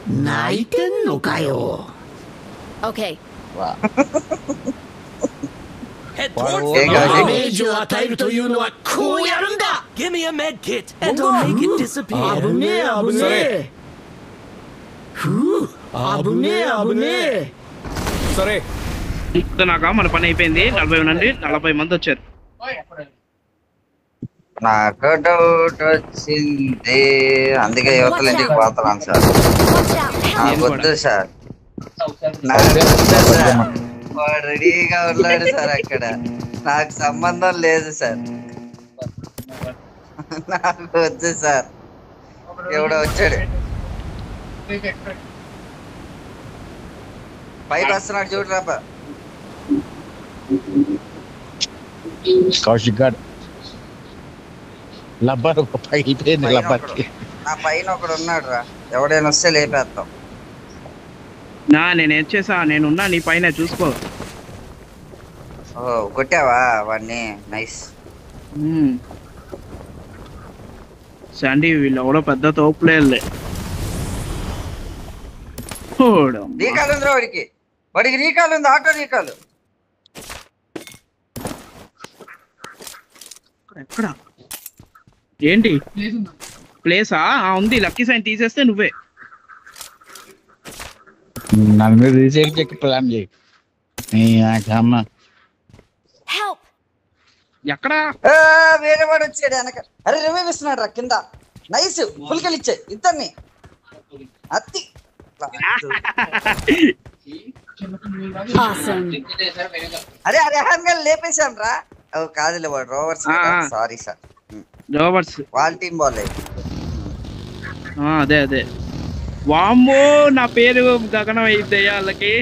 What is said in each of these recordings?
泣いてんのかよ。Okay. ダメージを与えるというのはこうやるんだ。 Give me a med kit and I'll make it disappear. 危ねえ危ねえ。ふう危ねえ危ねえ。సరే నాకు మన పని అయిపోయింది 40 నుండి 40 మంది వచ్చారు నాకు డౌట్ వచ్చింది అందుకే యువతలు ఇంటికి పోతున్నాను సార్ నాకు వద్దు సార్ నాకు వద్దు సార్ వాడు రెడీగా ఉన్నాడు సార్ అక్కడ నాకు సంబంధం లేదు సార్ నాకు వద్దు సార్ ఎవడో వచ్చాడు పైకి వస్తున్నాడు చూడరాపా కౌశిక్ గారు లబ్బర్ పగిలిపోయింది లబ్బర్కి నా పైన ఒకడు ఉన్నాడు రా ఎవడైనా వస్తే లేపేస్తాం నేను ఏం చేసా నేనున్నా నీ పైన చూసుకో ఓ కొట్టావా వాడిని నైస్ శాండీ వీళ్ళు ఎవడో పెద్ద తోపులేళ్ళే రీకాలు ఉంది వాడికి వాడికి రీకాలు ఉంది ఆటో రీకాలు ఎక్కడ ఏంటి ప్లేసా ఉంది లక్కీ సైన్ తీసేస్తే నువ్వే నన్ను మీరు రీసెట్ చెక్ ప్లాన్ చేయి అమ్మ ఎక్కడ వేరే వాడు వచ్చాడు వెనక అరే రివైవ్ ఇస్తున్నాడు రా కింద నైస్ ఫుల్ కిల్ ఇచ్చే ఇద్దరిని అత్తి అరే అరే హాన్గా లేపేశాం రా ఓ కాదులే వాడు రోవర్స్ సారీ సార్ రోవర్స్ వాళ్ళ టీం బాలే అదే అదే వామ్మో నా పేరు గగనం అయిద్దయ్యా వాళ్ళకి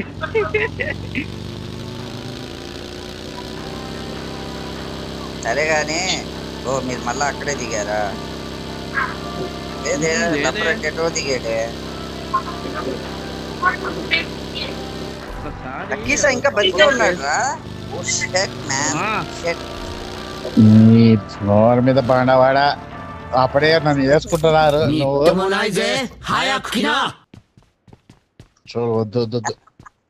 సరే గాని ఓ మీరు మళ్ళీ అక్కడే దిగారా లేదే ఎటో దిగాడే లక్కీసా ఇంకా బతికే ఉన్నాడు రా ఓ షట్ మ్యాన్ షట్ ఫ్లోర్ మీద పండవాడా అప్పుడే నన్ను వేసుకుంటున్నారు చూడు వద్దు వద్దు వద్దు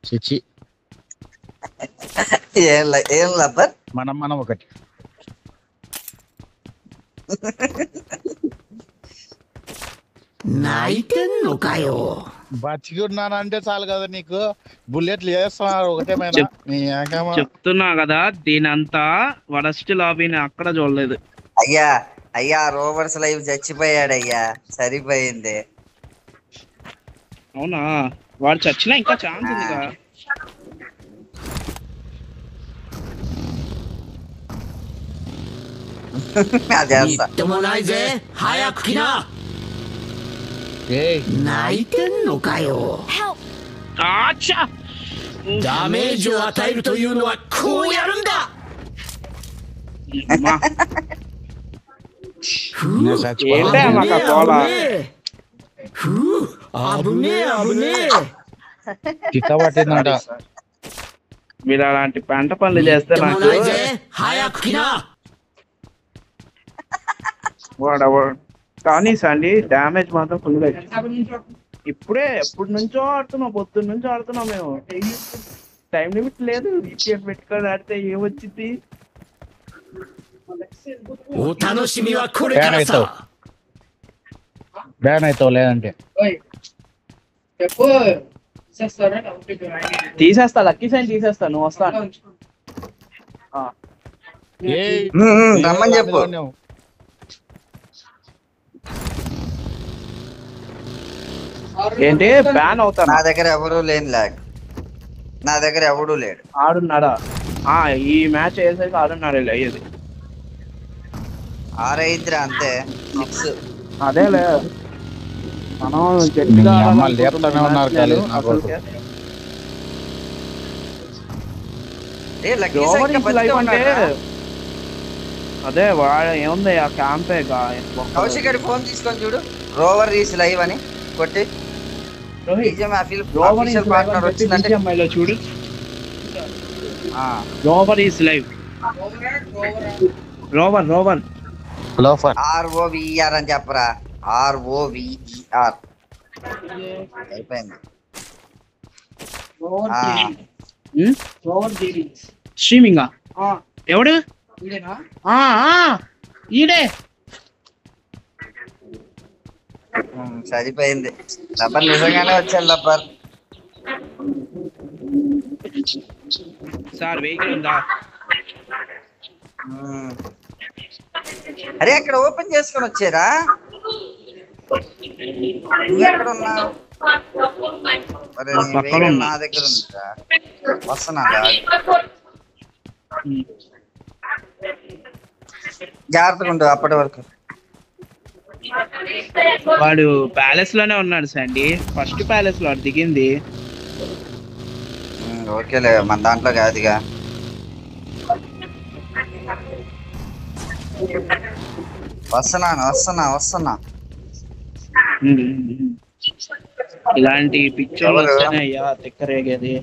చిచ్చి ఏం లబ్బర్ మనం ఒకటి బతికి ఉన్నానంటే చాలు కదా నీకు బుల్లెట్లు వేస్తున్నారు ఒకటే చెప్తున్నా కదా దీనంతా వరస్ట్ లాబీని అక్కడ చూడలేదు అయ్యా అయ్యా రోవర్స్ లైవ్ చచ్చిపోయాడు అయ్యా సరిపోయింది అవునా వాడు చచ్చినా ఇంకా ఛాన్స్ ఉందిగా డామేజ్ అతైరుというのはこうやるんだమీరు అలాంటి పంట పనులు చేస్తే కానీ సండి డ్యామేజ్ మాత్రం ఫుల్ ఇప్పుడే ఎప్పటి నుంచో ఆడుతున్నాం పొద్దున్న నుంచో ఆడుతున్నాం మేము టైం లిమిట్ లేదు పెట్టుకొని ఆడితే ఏమొచ్చింది బ్యాన్ అవుతావు లేదంటే తీసేస్తా లక్కీ సైన్ తీసేస్తా నువ్వు వస్తాను రమ్మని చెప్పు ఏంటి బ్యాన్ అవుతా నా దగ్గర ఎవరు లేని లాగ్ నా దగ్గర ఎవడు లేడు ఆడున్నాడా ఈ మ్యాచ్ అయ్యేసరికి ఆడున్నాడు అయ్యేది 6-5 అంతే 6 అదేలే మనం గట్టిగా లేపుతూనే ఉన్నారు అదే వాడు ఏముంది ఆ క్యాంపే కౌశిక్ గారి ఫోన్ తీసుకొని చూడు రోవర్ రీస్ లైవ్ అని కొట్టి చూడు rover is live rover ROVER అని చెప్పరా ROVER అయిపోయింది. స్ట్రీమింగా ఎవడు ఈడే సరిపోయింది. లబ్బర్ నిజంగానే వచ్చాడు లబ్బర్. సార్ వెహికల్ ఉందా? అరే అక్కడ ఓపెన్ చేసుకొని వచ్చారా? నువ్వు ఎక్కడ ఉన్నావు? అరే నీ వెహికల్ నా దగ్గర ఉందిరా. వస్తున్నా జాగ్రత్తగా ఉండు అప్పటి వరకు. వాడు ప్యాలెస్ లోనే ఉన్నాడు సండి. ఫస్ట్ ప్యాలెస్ లో దిగింది. ఓకేలే మన దాంట్లో కాదుగా. వస్తున్నా. ఇలాంటి పిక్చర్లు వస్తేనే అయ్యా తిక్కరేగేది.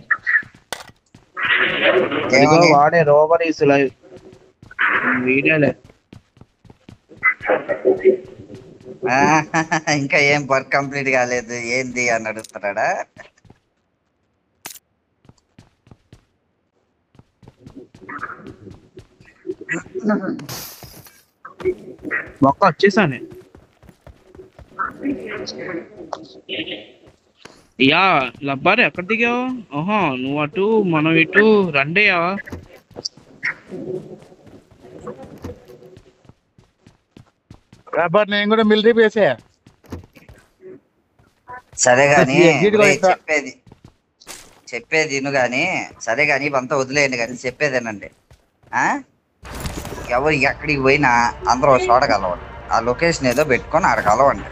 వాడే రోబర్ ఈస్ లైవ్ వీడియోలే. ఇంకా ఏం వర్క్ కంప్లీట్ కాలేదు ఏంది అని అడుగుతున్నాడా? మొక్క వచ్చేసాను. యా లబ్బారు ఎక్కడ దిగావు? ఓహో నువ్వు అటు మనం ఇటు రండియా. నేను కూడా మిలిటరీ బేసే. సరే గాని చెప్పేది విను గాని. సరే గాని ఇవంతా వదిలేయండి కానీ చెప్పేదేనండి. ఎవరు ఎక్కడికి పోయినా అందరూ చోట కలవండి. ఆ లొకేషన్ ఏదో పెట్టుకొని ఆడ కలవండి.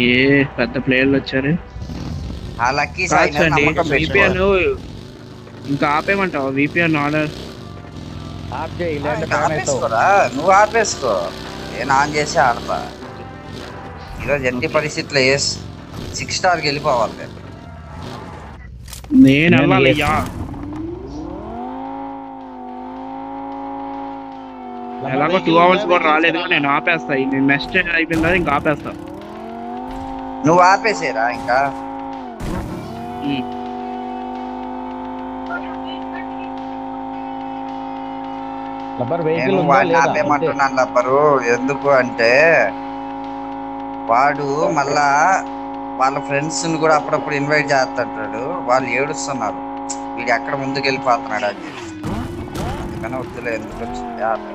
ఏ పెద్ద ప్లేయర్లు వచ్చారు. ఆ లక్కీ సాయి నమ్మకం VPN ఇంకా ఆపేయమంటావా? VPN order ఆపేసుకోరా. నువ్వు ఆపేసుకో, నేను ఆన్ చేసి ఆడతా. ఈరోజు ఎట్టి పరిస్థితుల్లో 6 స్టార్కి వెళ్ళిపోవాలి. నేను వెళ్ళాలయ్యా. ఎలాగో 2 అవర్స్ కూడా రాలేదు. నేను ఆపేస్తా. నేను మెసేజ్ అయిపోయిందా ఇంకా ఆపేస్తా. నువ్వు ఆపేసేరా ఇంకా. వాడిని ఆపేయమంటున్నాను లబ్బరు. ఎందుకు అంటే వాడు మళ్ళా వాళ్ళ ఫ్రెండ్స్ ని కూడా అప్పుడప్పుడు ఇన్వైట్ చేస్తుంటాడు. వాళ్ళు ఏడుస్తున్నారు వీడు ఎక్కడ ముందుకు వెళ్ళిపోతున్నాడు అని. అందుకని వద్దులే, ఎందుకు వచ్చింది ఆపే.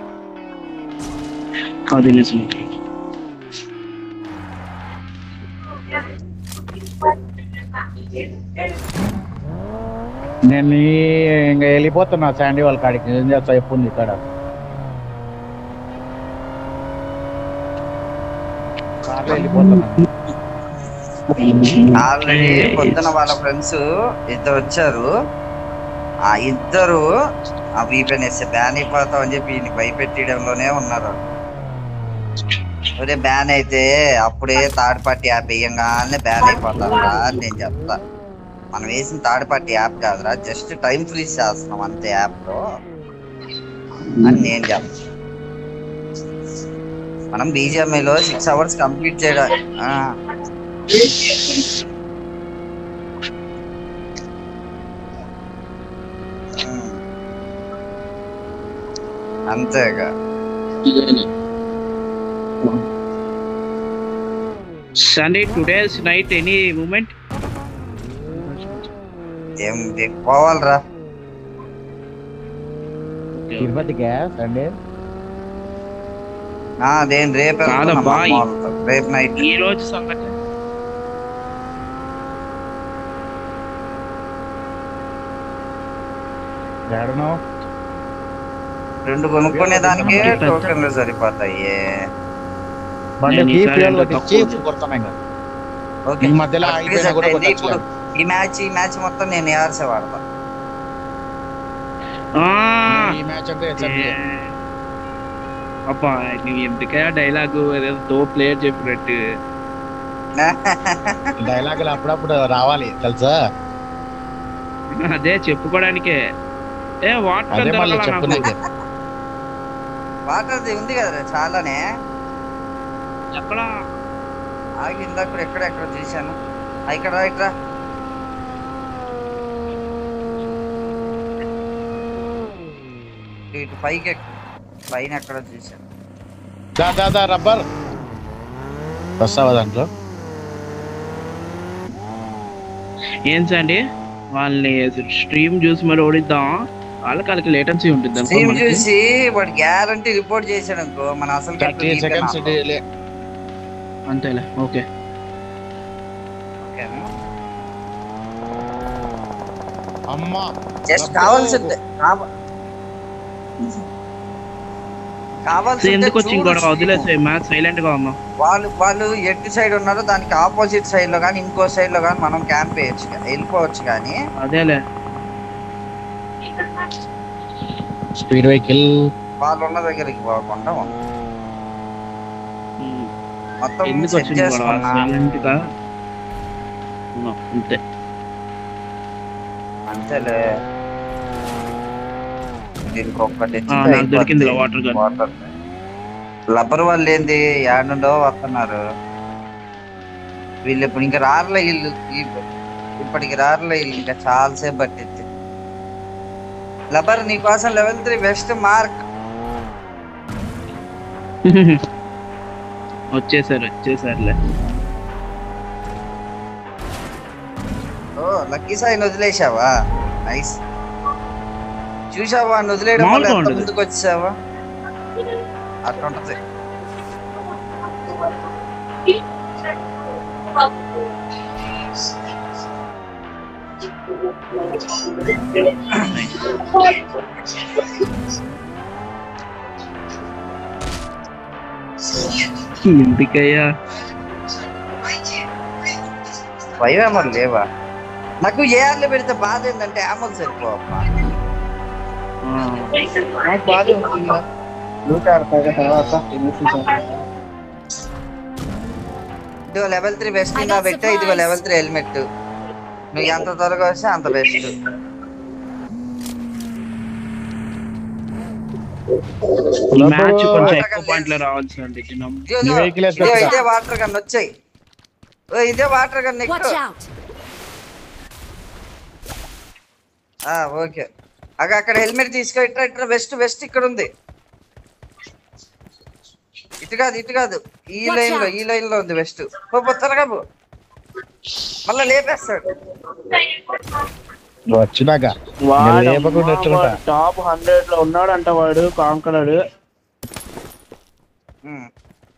నేను ఇంకా వెళ్ళిపోతున్నా శాండీ వాళ్ళ కాడికి. ఏం చేస్తా చెప్పుంది ఇక్కడ కార్లో వెళ్ళిపోతున్నా. ఆల్రెడీ పొద్దున వాళ్ళ ఫ్రెండ్స్ ఇద్దరు వచ్చారు. ఆ ఇద్దరు ఆ VPN వేస్తే బ్యాన్ అయిపోతాం అని చెప్పి ఈయన భయపెట్టడంలోనే ఉన్నారు. ఒరే బ్యాన్ అయితే అప్పుడే థర్డ్ పార్టీ యాప్ వేయంగానే బ్యాన్ అయిపోతారా అని నేను చెప్తా. మనం వేసిన థర్డ్ పార్టీ యాప్ కాదురా, జస్ట్ టైం ఫ్రీజ్ చేస్తున్నాం అంతే యాప్ లో అని నేను చెప్తా. మనం BGMI లో 6 అవర్స్ కంప్లీట్ చేయడం అంతేగా. Sunday today's night any movement? ఏం పోవాలరా తిరుపతికే సండే. నేను రేపు రేపు నైట్. ఈ రోజు సంగతి రెండు కొనుక్కునే దానికే టోకెన్లు సరిపోతాయి. ఈ మ్యాచ్ మొత్తం నేను ARC వాడతా. అబ్బా నువ్వు ఎందుకయా డైలాగు ఏదో ప్లేయర్ చెప్పినట్టు. డైలాగులు అప్పుడప్పుడు రావాలి తెలుసా. అదే చెప్పుకోవడానికే. వాటర్ ఎక్కడ ఆగి ఇందాక కూడా ఎక్కడ చూశాను. ఇక్కడ ఇట్రా. ఇటు పైకి పైన ఎక్కడ చూశాను. దా రబ్బర్ వస్తావా దాంట్లో? ఏంటండి వాళ్ళని స్ట్రీమ్ చూసి మరి ఓడిద్దాం. వాళ్ళకి లేటెన్సీ ఉంటుంది స్ట్రీమ్ చూసి వాడు గ్యారంటీ రిపోర్ట్ చేశాడు అనుకో మన అసలు 30 seconds డిలే. అంతేలే. ఓకే అమ్మా జస్ట్ కావాల్సిందే ఎందుకు వచ్చి ఇంకోటి వదిలేసే మ్యాచ్ సైలెంట్ గా ఉన్నాం. వాళ్ళు ఎటు సైడ్ ఉన్నారో దానికి ఆపోజిట్ సైడ్ లో కానీ ఇంకో సైడ్ లో కానీ మనం క్యాంప్ వేయచ్చు, వెళ్ళిపోవచ్చు. కానీ అదేలే స్పీడ్ వెహికల్ వాళ్ళు ఉన్న దగ్గరికి పోకుండా మొత్తం ఎందుకు సెట్ వచ్చింది చేసుకున్నా. సైలెంట్ గా అంతే అంతేలే. దీనికి ఒక్కటి దొరికింది వాటర్ గన్. వాటర్ లబ్బర్ వాళ్ళు ఏంది ఏడుండో వస్తున్నారు వీళ్ళు. ఇప్పుడు ఇంకా రారులే వీళ్ళు, ఇప్పటికి రారులే వీళ్ళు. ఇంకా చాలాసేపు పట్టింది. లబ్బర్ నీకోసం లెవెల్ 3 వెస్ట్ మార్క్ వచ్చేసారులే. ఓ లక్కీ సాయిని వదిలేసావా? నైస్. చూసావా అని వదిలేయడం వల్ల ఎంత ముందుకు వచ్చావా? అట్లా ఉంటది. ఎందుకయ్యా భయమేమో లేవా? నాకు ఏఆర్లు పెడితే బాధ ఏంటంటే అమలు సరిపోవమ్మా. బాధ ఉంటుంది. ఇదిగో లెవెల్ 3 బెస్ట్ కింద పెట్టా. ఇదిగో లెవెల్ 3 హెల్మెట్. నువ్వు ఎంత త్వరగా వస్తే అంత బెస్ట్. మ్యాచ్ కొంచెం ఎక్కువ పాయింట్లు రావాల్సింది. ఇదే వాటర్ గన్ వచ్చాయి. ఇదే వాటర్ గన్ ఓకే. అక్కడ హెల్మెట్ తీసుకో. ఇట్లా వెస్ట్ ఇక్కడ ఉంది. ఇటు కాదు ఈ లైన్ లో ఉంది వెస్ట్. త్వరగా పో, మళ్ళా లేపేస్తాడు. వచ్చినాక టాప్ 100 లో ఉన్నాడు అంట వాడు. కాంకరాడు.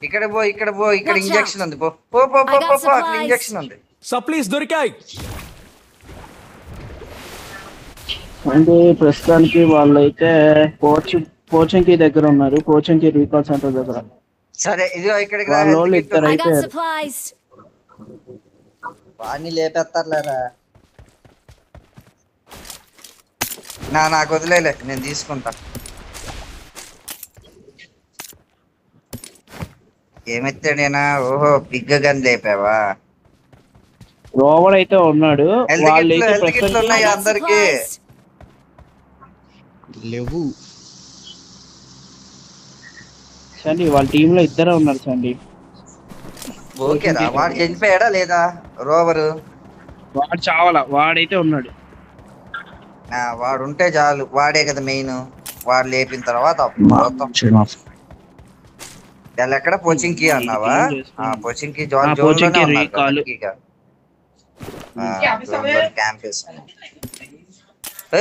ఇక్కడ ఇంజెక్షన్ ఉంది. పో అక్కడ ఇంజెక్షన్ ఉంది. సప్లీస్ దొరికాయి. అంటే ప్రస్తుతానికి వాళ్ళైతే కోచింగ్ దగ్గర ఉన్నారు. కోచింగ్ రీకాల్ సెంటర్ దగ్గర. సరే ఇదిగో ఇక్కడికి వాడిని లేపేస్తారులేరా. నాకు వదిలేలే, నేను తీసుకుంటా. ఏమెత్తాడేనా? ఓహో బిగ్ గన్ లేపావా? రోవర్ అయితే ఉన్నాడు. ఉన్నాయి అందరికి లేవు. సండి వాళ్ళ టీమ్ లో ఇద్దరే ఉన్నారు. సండి ఓకేరా. వాడు చనిపోయాడా లేదా? రోవరు వాడు చావాలా? వాడైతే ఉన్నాడు. వాడు ఉంటే చాలు. వాడే కదా మెయిన్. వాడు లేపిన తర్వాత ఎక్కడ కోచింగ్ కి అన్నావా? కోచింగ్ కి క్యాంపస్.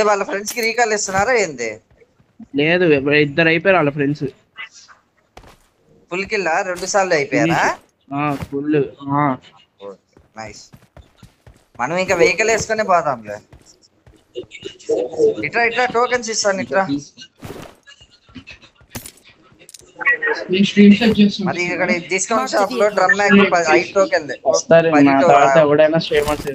వాళ్ళ ఫ్రెండ్స్ కి రీకాల్ ఇస్తున్నారా ఏంది? లేదు, ఇద్దరు అయిపోయారు వాళ్ళ ఫ్రెండ్స్. ఫుల్ కిల్లా 2 సార్లు అయిపోయారా? ఫుల్. నైస్. మనం ఇంకా వెహికల్ వేసుకునే పోదాంలే. ఇట్రా టోకెన్స్ ఇస్తాను. ఇట్రా మరి ఇక్కడ డిస్కౌంట్ షాప్ లో డ్రమ్ మ్యాగ్ 5 టోకెన్ ఎవడైనా స్ట్రీమర్స్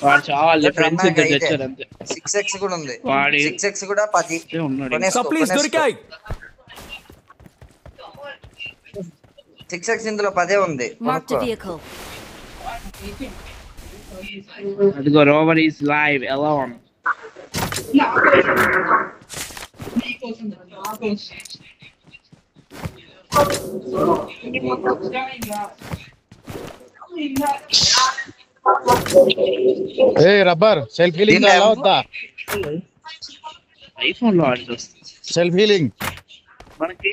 వాడు చావాలి. ఫ్రెండ్స్ ఇద్దరు తెచ్చారు అంతే. 6x కూడా ఉంది. 6x కూడా 10 సప్లీస్ దొరికాయి. 6x ఇందులో 10 ఉంది. అదిగో rover is live alone. A rubber self healing అలా వద్దా? ఐఫోన్ లో ఆడి వస్తుంది సెల్ఫ్ హీలింగ్ మనకి.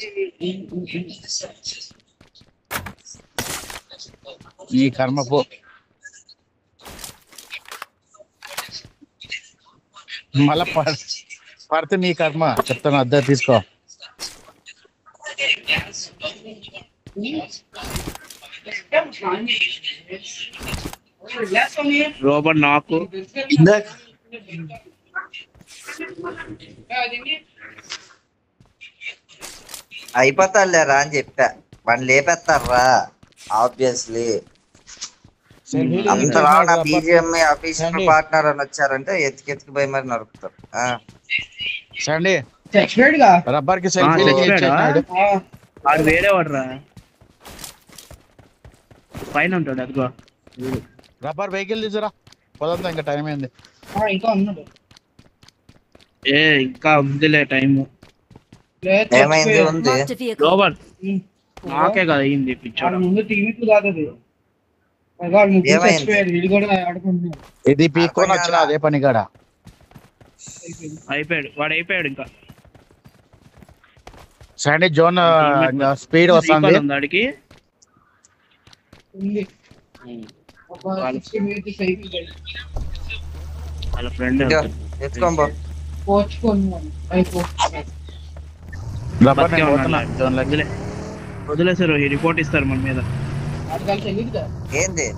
నీ కర్మ పో. మళ్ళా పడితే నీ కర్మ. చెప్తాను, అద్దె తీసుకో. రోబోట్ నాకు అయిపోతాడులేరా అని చెప్పా, వాడిని లేపేస్తారా ఆబ్వియస్లీ. అంతలా నా బీజిఎంఐ అఫీషియల్ పార్ట్నర్ అని వచ్చారంటే ఎత్తుకి పోయి మరి నరుకుతారు. సండి రబ్బర్ కి సెల్ఫ్ అది వేరే వాడరా, పైన ఉంటాడు అదిగో. రబ్బర్ వెహికల్ తీసురా, పోదా, ఇంకా టైం అయింది. ఇంకా ఉందిలే టైము. ఏమైంది ఉంది గ్లోబల్ నాకే కదా అయింది పిచ్చాడు. ఇది పీక్కొని వచ్చిన అదే పని కాడ అయిపోయాడు, వాడు అయిపోయాడు. ఇంకా సండి జోన్ స్పీడ్ వస్తుంది వాడికి. వాళ్ళ ఫ్రెండ్ ఎత్తుకోబో. వదిలేసారు, రిపోర్ట్ ఇస్తారు మన మీద. ఏంది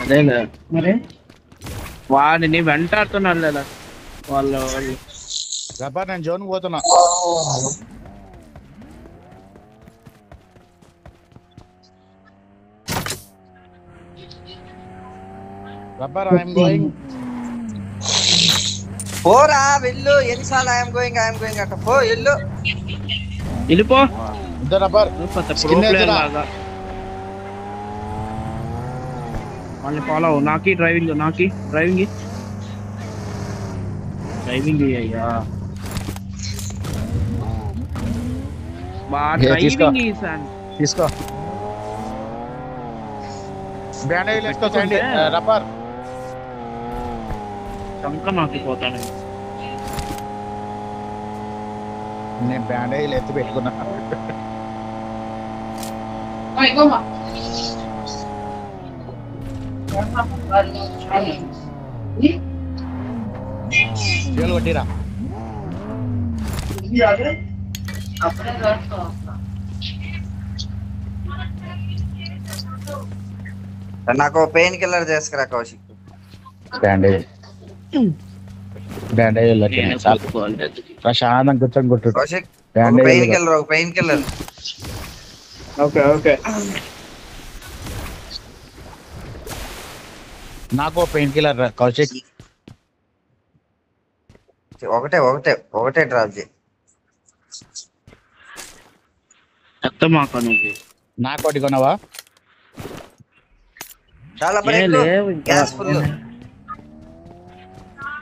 అదేలే మరి, వాడిని వెంటాడుతున్నారు లేదా వాళ్ళు. రబ్బర్ నేను జోన్ పోతున్నా. Rubber I'm going. పోరా వెళ్ళు, ఎన్నిసార్లు ఐఎమ్ గోయింగ్ అంట. పో వెళ్ళు, వెళ్ళిపో. రబ్బర్ మళ్ళీ ఫాలో నాకి డ్రైవింగ్ అయ్యా. తీసుకో బ్యాండేజ్ వేసుకోండి రబ్బర్. చంక నాకిపోతాను. నేను బ్యాండేజ్ ఎత్తి పెట్టుకున్నా. చేలు కొట్టిరా. నాకు పెయిన్ కిల్లర్ చేసుకురా కౌశిక్. బ్యాండేజ్ ప్రశాంతం కూర్చొని కొట్టు. Kaushik pain killer. ఓకే నాకు పెయిన్ కిల్లర్ కౌశిక్. ఒకటే డ్రాప్ చేయి. నాకు ఒకటి కొనవా? చాలా గ్యాస్ ఫుల్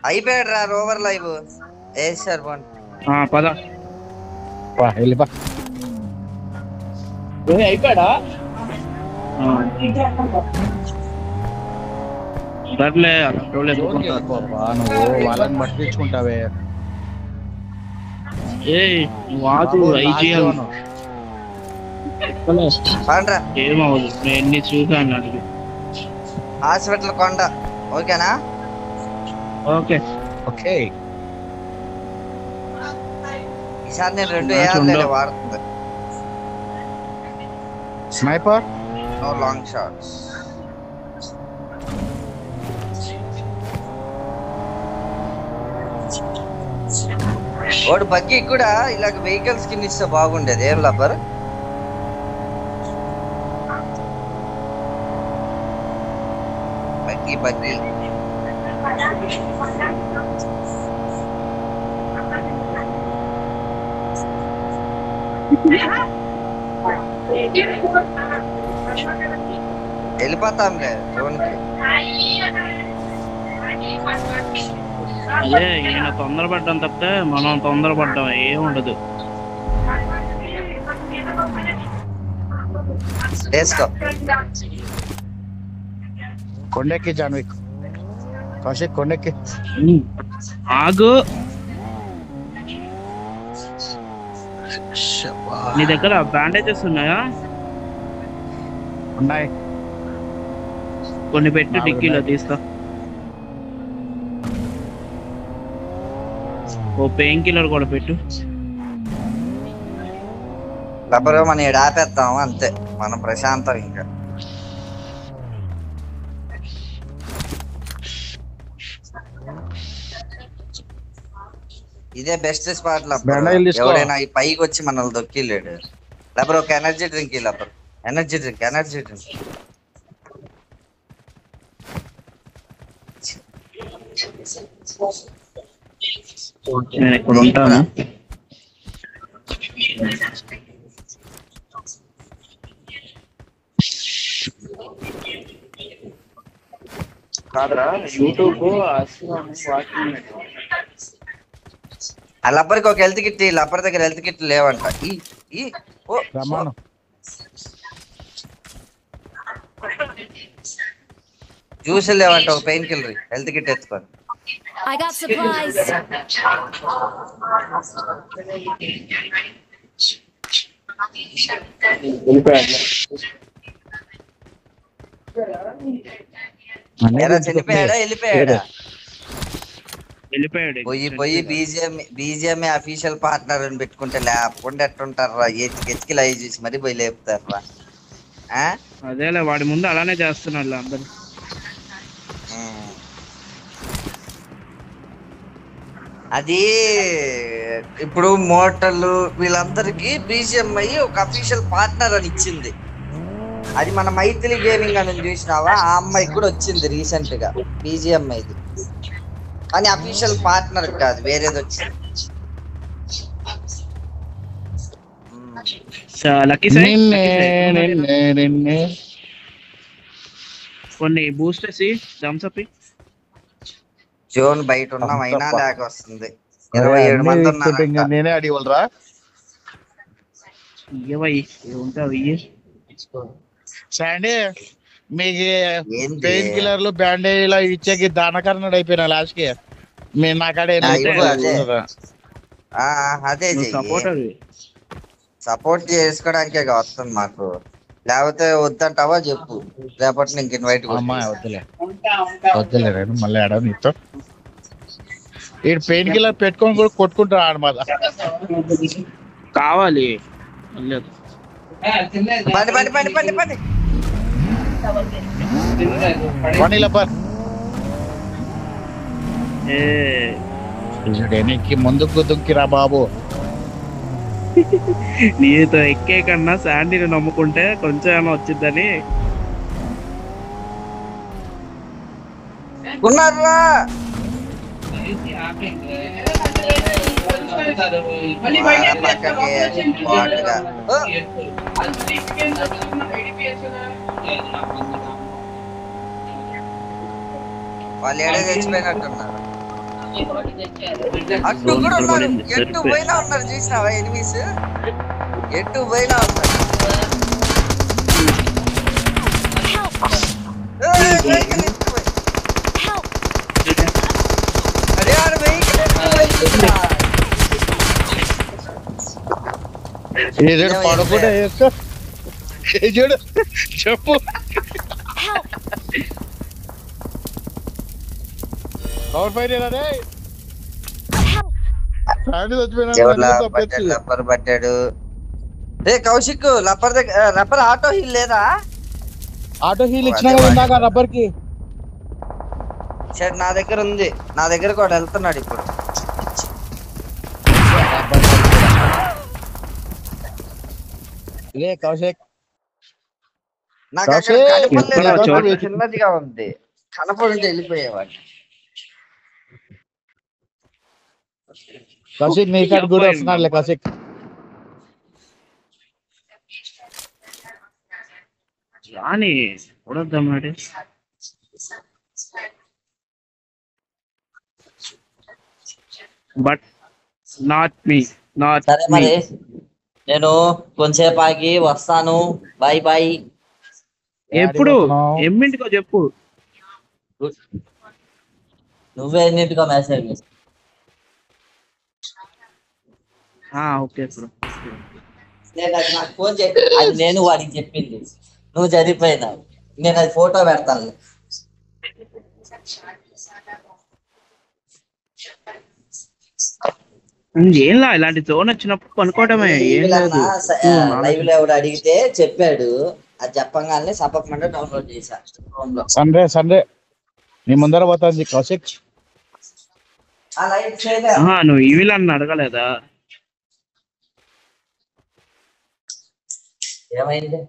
అయిపోయాడు రా. రోవర్ లైవ్ సార్ పద వెళ్ళిపా. అయిపోయాడా? నువ్వు వాళ్ళని పట్టించుకుంటావే. ఏమవుదు, ఎన్ని చూసాను అడిగి. హాస్పిటల్ కొండ ఓకేనా? ఓకే ఈసారి నేను 2 AR వాడుతుంది. Sniper no long shots. వాడు బగ్గి కూడా ఇలాగ వెహికల్ స్కిన్ ఇస్తే బాగుండేది. ఏం లబ్బర్ బగ్గి వెళ్ళిపోతాంలే జోన్కి. అదే ఈయన తొందరపడ్డాం తప్పితే మనం తొందరపడ్డాం ఏముండదు. వేసుకో. కొండెక్కి జాన్విక్ కౌశిక్ కొండెక్కి. ఆగు. నీ దగ్గర బ్యాండేజెస్ ఉన్నాయా? ఉన్నాయి. కొన్ని పెట్టి డిక్కీలో తీస్తా. ఓ పెయిన్ కిల్లర్ కూడా పెట్టు. రబ్బరు మనం ఈడ ఆపేద్దాం అంతే, మనం ప్రశాంతం. ఇంకా ఇదే బెస్ట్ స్పాట్. ఎవరైనా ఈ పైకి వచ్చి మనల్ని దొక్కిలేడు. లేకపోతే ఒక ఎనర్జీ డ్రింక్, లేకపోతే ఎనర్జీ డ్రింక్. నేను ఇక్కడ ఉంటాను. కాదురా యూట్యూబ్ ఆ లబ్బర్కి ఒక హెల్త్ కిట్, లబ్బర్ దగ్గర హెల్త్ కిట్ లేవంట. జ్యూస్ లేవంట, ఒక పెయిన్ కిల్లర్, హెల్త్ కిట్ ఎత్తుకోండి. I got supplies. చనిపోయాడా వెళ్ళిపోయాడా? వెళ్ళిపోయాడు. పోయి బీజిఎం అఫీషియల్ పార్ట్నర్ అని పెట్టుకుంటే లేకుండా ఎట్టుంటారా? ఎతికి లైవ్ చూసి మరి పోయి లేపుతారా? అదేలే, వాడి ముందు అలానే చేస్తున్నారు అందరు. అది ఇప్పుడు మోటర్లు వీళ్ళందరికి బీజిఎంఐ ఒక అఫీషియల్ పార్ట్నర్ అని ఇచ్చింది. అది మన మైథిలి గేమింగ్ అని చూసినావా? ఆ అమ్మాయికి కూడా వచ్చింది రీసెంట్ గా బీజిఎంఐది, కానీ అఫీషియల్ పార్ట్నర్ కాదు, వేరేది వచ్చింది. కొన్ని బూస్టర్స్ థమ్స్ అప్. జోన్ బయట ఉన్నాం అయినా లేక వస్తుంది. 27 మంది ఉన్నారు. నేనే అడిగలరా శాండీ? మీకు పెయిన్ కిల్లర్లు బ్యాండేజ్ ఇచ్చేకి దానకరణుడు అయిపోయినా లాస్ట్ కి. మీరు నాకాడే అదే సపోర్ట్ చేసుకోవడానికే వస్తుంది మాకు. లేకపోతే వద్దంటావా చెప్పు, లేకపోతే నీకు ఇన్వైట్. వద్దులే మళ్ళీ ఆడ నీతో ఈ పెయిన్ కిల్లర్ పెట్టుకొని కూడా కొట్టుకుంటారు ఆడమాట. కావాలి ముందుకు దుక్కిరా బాబు. నీతో ఎక్కే కన్నా శాండీని నమ్ముకుంటే కొంచెం ఏమో వచ్చిందని. ఉన్నారా వాళ్ళు ఏడే తెచ్చిపోయినట్టున్నారు. అటు కూడా ఉన్నారు, ఎటు పోయినా ఉన్నారు. చూసినావా ఎనిమిస్? ఎటు పోయినా ఉన్నారు. పడకుండా చూడు చెప్పు. లబ్బర్ పట్టాడు. కౌశిక్ లబ్బర్ దగ్గర రబ్బర్ ఆటో హీల్ లేదా? ఆటో హీల్ ఇచ్చిన రబ్బర్ కి నా దగ్గర ఉంది. నా దగ్గర కూడా వెళ్తున్నాడు ఇప్పుడు. కౌశిక్ నాకు అక్కడ కనపడలేదు, చిన్నదిగా ఉంది. కనపడి వెళ్ళిపోయేవాడు. కౌశిక్ నీ కాడ కూడా వస్తున్నాడులే కౌశిక్. రాని చూడొద్దాం. But not me. సరే మరి నేను కొంచెంసేపు ఆగి వస్తాను. Bye bye. ఎప్పుడు ఎన్నింటికో చెప్పు. నువ్వే ఎన్నింటికో మెసేజ్. Okay bro. నాకు ఫోన్ చేయి. అది నేను వాడికి చెప్పింది, నువ్వు చదివిపోయినావు. నేను అది ఫోటో పెడతాను. ఏంలా ఇలాంటి జోన్ వచ్చినప్పుడు కొనుక్కోవడమే, ఏం లేదు. లైవ్ లో ఎవడు అడిగితే చెప్పాడు, అది చెప్పగానే సపకమంటే డౌన్లోడ్ చేశా. సండే నీ ముందర పోతుంది కౌశిక్. నువ్వు ఈవిల్ అని అడగలేదా? ఏమైంది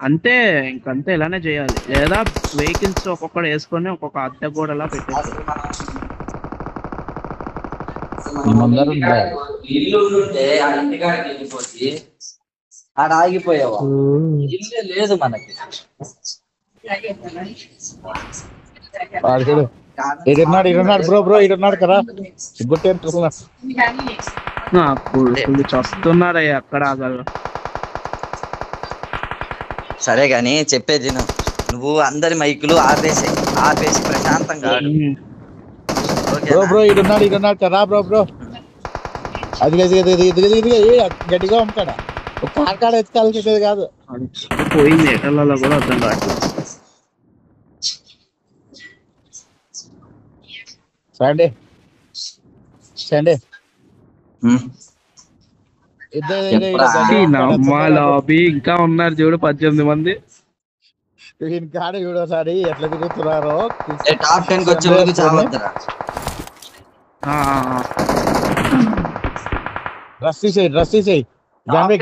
అంతే, ఇంకంతే ఇలానే చేయాలి. లేదా వెహికల్స్ ఒక్కొక్కడు వేసుకొని ఒక్కొక్క అద్దె గోడలా పెట్టేసి ఇల్లు ఉంటే ఆ ఇంటికాడికి వెళ్ళిపోయి ఆడ ఆగిపోయావా? ఇల్లే లేదు మనకి. ఇరున్నాడు బ్రో ఇరున్నాడు కదా. చస్తున్నారయ్యా అక్కడ. సరే గాని చెప్పేది నువ్వు అందరి మైకులు ఆపేసి ప్రశాంతంగా బ్రో ఇరున్నాడు కదా బ్రో. అది గట్టిగా అమ్ముతాడా? కాడ ఎత్తుకాల్సింది కాదు. పోయింది ఎటలలో కూడా అర్థం కాదు. సండే ఇంకా ఉన్నారు చూడు 18 మంది. కాడ చూడోసారి ఎట్లా తిరుగుతున్నారో. టాప్ 10 కి వచ్చే వరకు చావద్దురా. డ్రెస్ తీసేయి డ్రెస్ తీసేసి టాప్ 10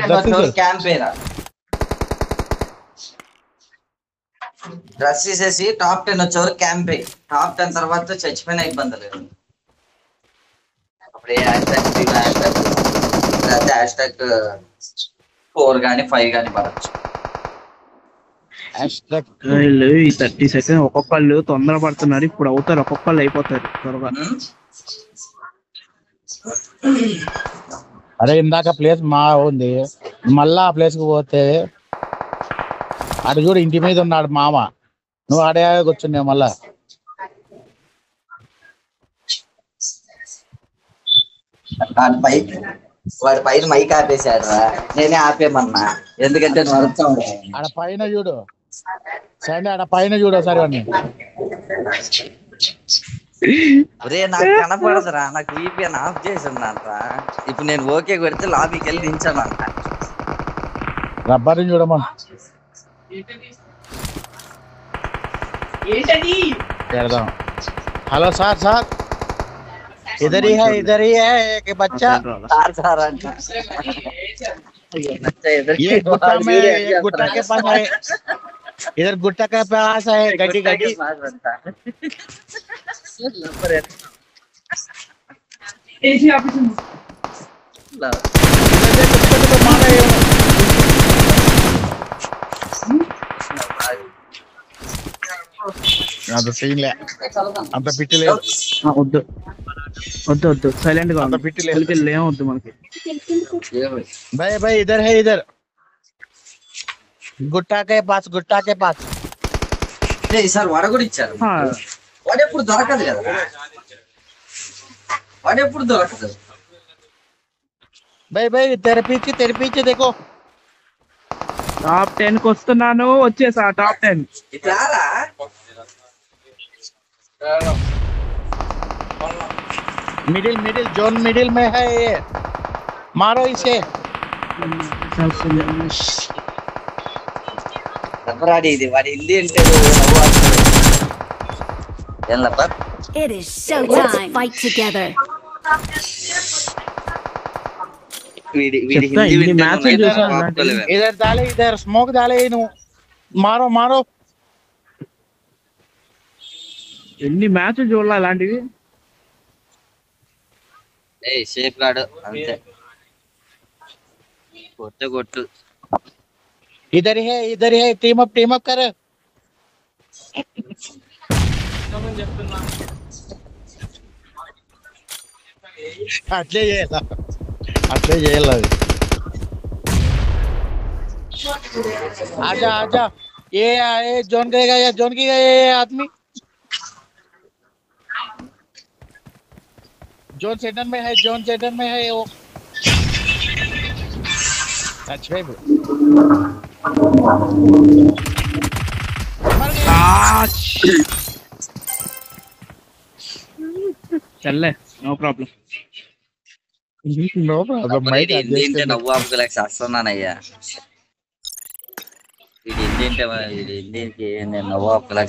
వచ్చేవారు క్యాంప్. టాప్ 10 తర్వాత చచ్చిపోయిన ఇబ్బంది లేదు. అప్పుడు #4 కానీ 5 కానీ పడచ్చు. ఈ 30 సెకండ్ ఒక్కొక్కళ్ళు తొందర పడుతున్నారు. ఇప్పుడు అవుతారు, ఒక్కొక్కళ్ళు అయిపోతారు త్వరగా. అరే ఇందాక ప్లేస్ మా ఉంది, మళ్ళా ఆ ప్లేస్ కు పోతే అటు చూడు ఇంటి మీద ఉన్నాడు మామ. నువ్వు ఆడే కూర్చున్నావు మళ్ళా. వాడి పైన మైక్ ఆపేశాడు. నేనే ఆపేమన్నా, ఎందుకంటే ఆడ పైన చూడు సండే, ఆడ పైన చూడు సరే. ఒరే నాకు కనపడదురా, నాకు VPN ఆఫ్ చేసి ఉందంటరా. ఇప్పుడు నేను ఓకే కొడితే లాబీకి వెళ్ళి దించానంట. రబ్బర్ చూడమా. హలో సార్ इधर ही है एक बच्चा। ये गुट्टा में गुट्टा के पास है, इधर गुट्टा के पास है गड्डी అంత సీన్ లే, అంత పిట్టి లేదు. వద్దు సైలెంట్ గా అంత పిట్టి లేదు, ఏమొద్దు మనకి. भाई इधर है, इधर गुट्टा के पास ఈసారి వాడు కూడా ఇచ్చారు. వాడెప్పుడు దొరకదు కదా, వాడెప్పుడు దొరకదు. भाई तेरे पीछे देखो. టాప్ 10 కి వస్తున్నాను, వచ్చేసా టాప్ 10. ఇట్లారా मिडिल जोन मिडिल में है ये, मारो इसे. ఇది వాడి ఇల్లు అంటే It is showtime. Fight together. इधर स्मोक डाले मारो. ఎన్ని మ్యాచ్ చూడాలి అలాంటివి. షేప్ గాడు అంతే, కొట్టు. इधर है टीम अप कर. అట్లే చేయాల అట్లే చేయాలి అది. आजा आजा ये जोन करेगा या जोन की ये आदमी जोन सेंटर में है, जोन सेंटर में है वो। अच्छा है चल नो प्रॉब्लम नो प्रॉब्लम मैं ఏంటంటే నవ్వు ఆపుకోలేక చేస్తున్నానయ్యా. ఇది ఏంటంటే నేను నవ్వు ఆపుకోలేక